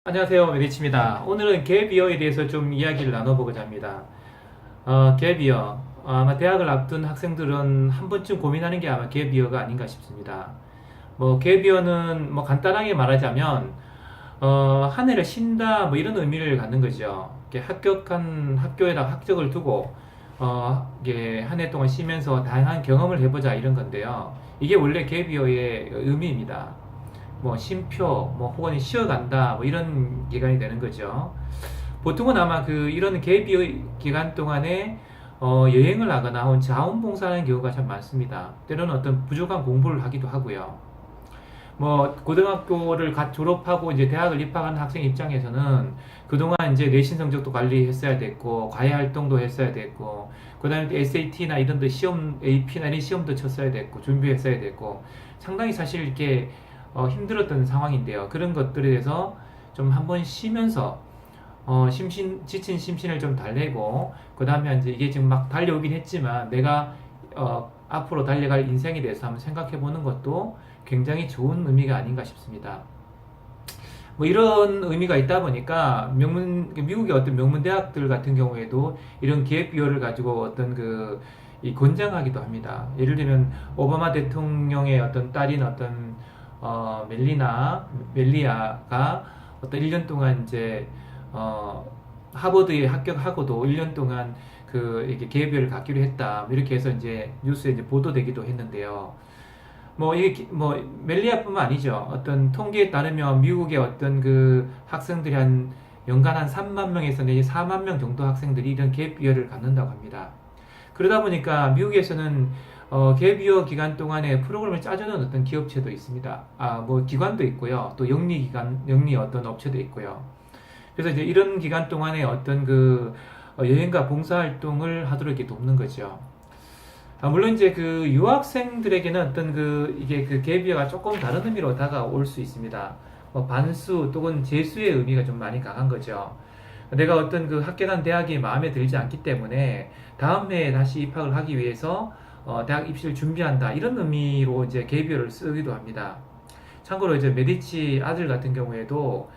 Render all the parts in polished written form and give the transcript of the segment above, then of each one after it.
안녕하세요, 메리치입니다. 오늘은 갭이어에 대해서 좀 이야기를 나눠보고자 합니다. 갭이어. 아마 대학을 앞둔 학생들은 한 번쯤 고민하는 게 아마 갭이어가 아닌가 싶습니다. 갭이어는 간단하게 말하자면, 한 해를 쉰다, 이런 의미를 갖는 거죠. 이렇게 합격한 학교에다 학적을 두고, 이게 한 해 동안 쉬면서 다양한 경험을 해보자 이런 건데요. 이게 원래 갭이어의 의미입니다. 쉼표, 혹은 쉬어간다, 이런 기간이 되는 거죠. 보통은 아마 이런 갭이 기간 동안에 여행을 하거나 혹은 자원봉사하는 경우가 참 많습니다. 때로는 어떤 부족한 공부를 하기도 하고요. 고등학교를 갓 졸업하고 이제 대학을 입학한 학생 입장에서는 그동안 이제 내신 성적도 관리했어야 됐고, 과외 활동도 했어야 됐고, 그 다음에 SAT나 이런 데 시험, AP나 이런 시험도 쳤어야 됐고, 준비했어야 됐고, 상당히 사실 이렇게 힘들었던 상황인데요. 그런 것들에 대해서 좀 한번 쉬면서 지친 심신을 좀 달래고, 그 다음에 이제 이게 지금 막 달려오긴 했지만 내가 앞으로 달려갈 인생에 대해서 한번 생각해 보는 것도 굉장히 좋은 의미가 아닌가 싶습니다. 이런 의미가 있다 보니까 미국의 어떤 명문 대학들 같은 경우에도 이런 기획 비율을 가지고 어떤 이 권장하기도 합니다. 예를 들면 오바마 대통령의 어떤 딸인 어떤 멜리아가 어떤 1년 동안 이제 하버드에 합격하고도 1년 동안 이렇게 계획을 갖기로 했다. 이렇게 해서 이제 뉴스에 이제 보도되기도 했는데요. 이게 멜리아뿐만 아니죠. 어떤 통계에 따르면 미국의 어떤 학생들이 연간 한 3만 명에서 내지 4만 명 정도 학생들이 이런 갭이어를 갖는다고 합니다. 그러다 보니까 미국에서는 갭이어 기간 동안에 프로그램을 짜주는 어떤 기업체도 있습니다. 기관도 있고요. 또 영리 어떤 업체도 있고요. 그래서 이제 이런 기간 동안에 어떤 여행과 봉사활동을 하도록 이렇게 돕는 거죠. 물론 이제 유학생들에게는 어떤 이게 갭이어가 조금 다른 의미로 다가올 수 있습니다. 반수 또는 재수의 의미가 좀 많이 강한 거죠. 내가 어떤 합격한 대학이 마음에 들지 않기 때문에 다음 해에 다시 입학을 하기 위해서 대학 입시를 준비한다 이런 의미로 이제 갭이어를 쓰기도 합니다. 참고로 이제 메디치 아들 같은 경우에도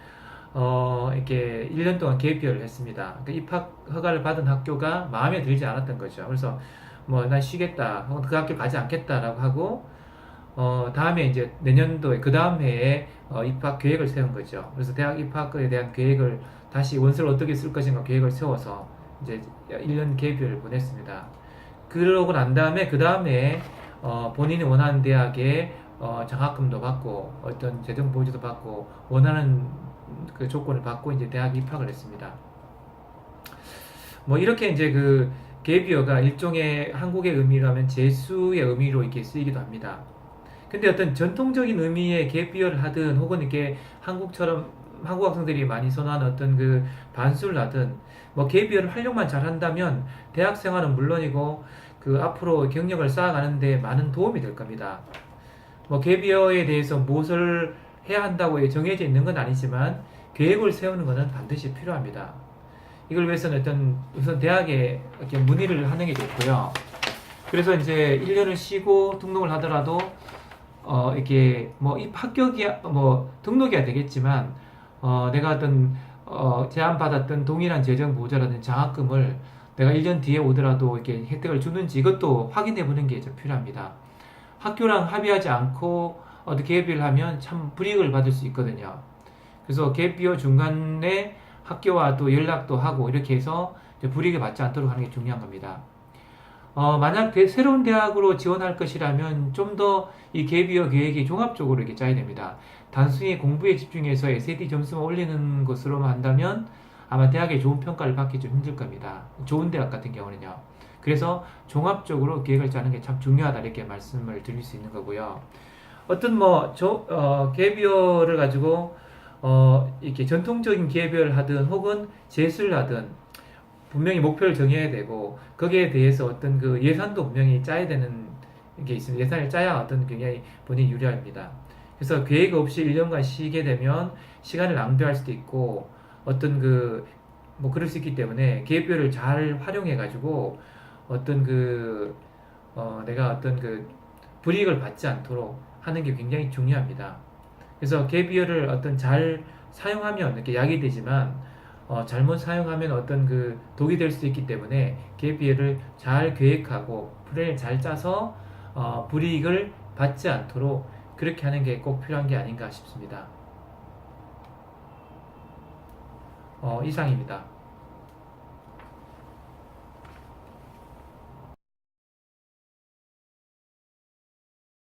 이렇게 1년 동안 갭이어를 했습니다. 그러니까 입학 허가를 받은 학교가 마음에 들지 않았던 거죠. 그래서 난 쉬겠다, 혹은 그 학교 가지 않겠다라고 하고 다음에 이제 내년도에 그 다음 해에 입학 계획을 세운 거죠. 그래서 대학 입학에 대한 계획을 다시 원서를 어떻게 쓸 것인가 계획을 세워서 이제 1년 계획표를 보냈습니다. 그러고 난 다음에 그 다음에 본인이 원하는 대학에 장학금도 받고 어떤 재정 보조도 받고 원하는 그 조건을 받고 이제 대학 입학을 했습니다. 이렇게 이제 갭이어가 일종의 한국의 의미라면 재수의 의미로 이렇게 쓰이기도 합니다. 근데 어떤 전통적인 의미의 갭이어를 하든 혹은 이렇게 한국처럼 한국 학생들이 많이 선호하는 어떤 반수를 하든 갭이어를 활용만 잘한다면 대학 생활은 물론이고 앞으로 경력을 쌓아가는데 많은 도움이 될 겁니다. 갭이어에 대해서 무엇을 해야 한다고 정해져 있는 건 아니지만 계획을 세우는 것은 반드시 필요합니다. 이걸 위해서는 우선 대학에 이렇게 문의를 하는 게 좋고요. 그래서 이제 1년을 쉬고 등록을 하더라도 이렇게 합격이야 등록이야 되겠지만 내가 제안받았던 동일한 재정 보조라든지 장학금을 내가 1년 뒤에 오더라도 이렇게 혜택을 주는지 이것도 확인해 보는 게 좀 필요합니다. 학교랑 합의하지 않고 어떻게 갭을 하면 참 불이익을 받을 수 있거든요. 그래서 갭비어 중간에 학교와 또 연락도 하고 이렇게 해서 불이익을 받지 않도록 하는 게 중요한 겁니다. 만약 새로운 대학으로 지원할 것이라면 좀 더 이 갭이어 계획이 종합적으로 이렇게 짜야 됩니다. 단순히 공부에 집중해서 SAT 점수만 올리는 것으로만 한다면 아마 대학에 좋은 평가를 받기 좀 힘들 겁니다. 좋은 대학 같은 경우는요. 그래서 종합적으로 계획을 짜는 게 참 중요하다 이렇게 말씀을 드릴 수 있는 거고요. 어떤 갭이어를 가지고 이렇게 전통적인 갭이어를 하든 혹은 재수를 하든 분명히 목표를 정해야 되고 거기에 대해서 어떤 예산도 분명히 짜야 되는 게 있습니다. 예산을 짜야 어떤 굉장히 본인이 유리합니다. 그래서 계획 없이 1년간 쉬게 되면 시간을 낭비할 수도 있고 어떤 그럴 수 있기 때문에 계획표를 잘 활용해 가지고 어떤 내가 어떤 불이익을 받지 않도록 하는 게 굉장히 중요합니다. 그래서 갭이어를 잘 사용하면 이렇게 약이 되지만 잘못 사용하면 어떤 그 독이 될 수 있기 때문에 계피를 잘 계획하고 플랜을 잘 짜서 불이익을 받지 않도록 그렇게 하는 게 꼭 필요한 게 아닌가 싶습니다. 이상입니다.